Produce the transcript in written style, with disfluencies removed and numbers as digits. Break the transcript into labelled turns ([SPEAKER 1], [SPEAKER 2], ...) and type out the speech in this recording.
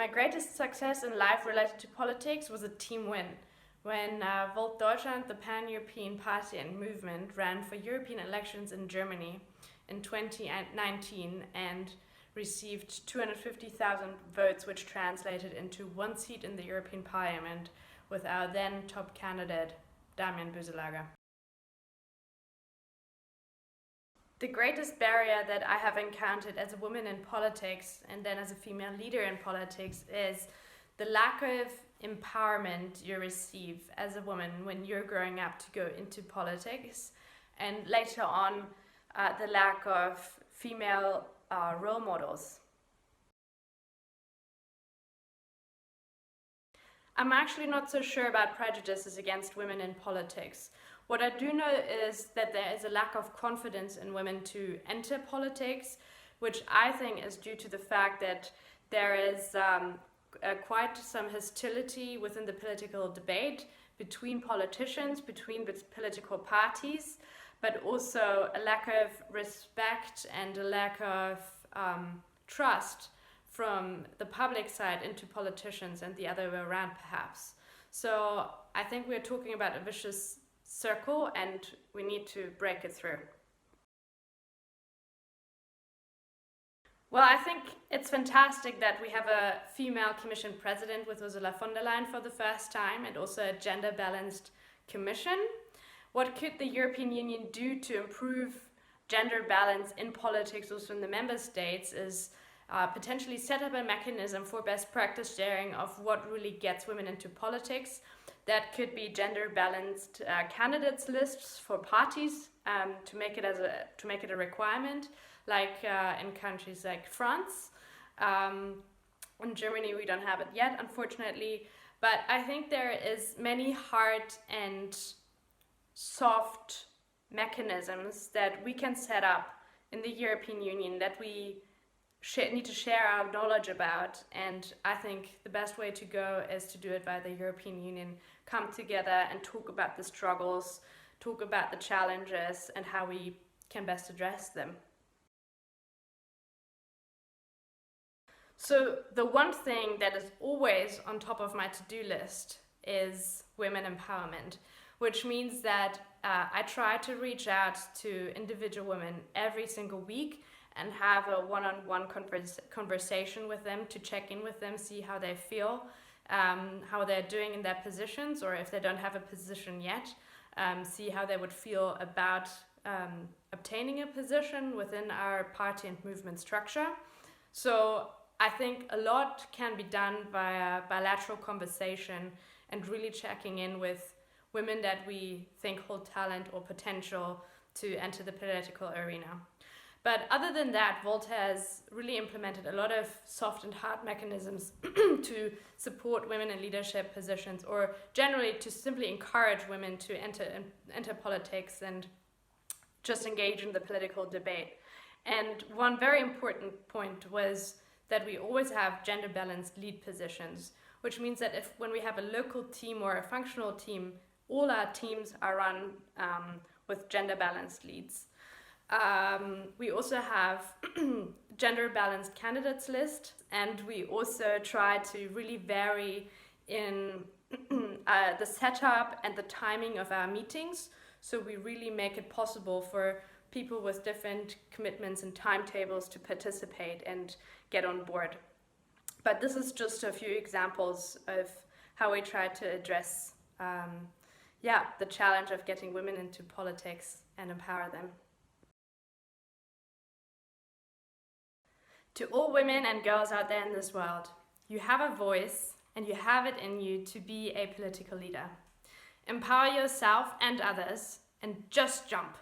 [SPEAKER 1] My greatest success in life related to politics was a team win. When Volt Deutschland, the pan-European party and movement, ran for European elections in Germany in 2019 and received 250,000 votes, which translated into one seat in the European Parliament with our then top candidate, Damian Böselager. The greatest barrier that I have encountered as a woman in politics and then as a female leader in politics is the lack of empowerment you receive as a woman when you're growing up to go into politics, and later on the lack of female role models. I'm actually not so sure about prejudices against women in politics. What I do know is that there is a lack of confidence in women to enter politics, which I think is due to the fact that there is quite some hostility within the political debate between politicians, between political parties, but also a lack of respect and a lack of trust from the public side into politicians and the other way around perhaps. So I think we're talking about a vicious circle and we need to break it through. Well, I think it's fantastic that we have a female Commission president with Ursula von der Leyen for the first time, and also a gender-balanced Commission. What could the European Union do to improve gender balance in politics also in the member states is potentially set up a mechanism for best practice sharing of what really gets women into politics. That could be gender-balanced candidates lists for parties to make it a requirement, like in countries like France. In Germany we don't have it yet, unfortunately, but I think there is many hard and soft mechanisms that we can set up in the European Union that we need to share our knowledge about, and I think the best way to go is to do it by the European Union, come together and talk about the struggles, talk about the challenges and how we can best address them. So the one thing that is always on top of my to-do list is women empowerment, which means that I try to reach out to individual women every single week and have a one-on-one conversation with them to check in with them, see how they feel, how they're doing in their positions, or if they don't have a position yet, see how they would feel about obtaining a position within our party and movement structure. So I think a lot can be done via bilateral conversation and really checking in with women that we think hold talent or potential to enter the political arena. But other than that, Volt has really implemented a lot of soft and hard mechanisms to support women in leadership positions, or generally to simply encourage women to enter politics and just engage in the political debate. And one very important point was that we always have gender-balanced lead positions, which means that when we have a local team or a functional team, all our teams are run with gender-balanced leads. We also have gender-balanced candidates list, and we also try to really vary in the setup and the timing of our meetings, so we really make it possible for people with different commitments and timetables to participate and get on board. But this is just a few examples of how we try to address the challenge of getting women into politics and empower them. To all women and girls out there in this world, you have a voice and you have it in you to be a political leader. Empower yourself and others and just jump.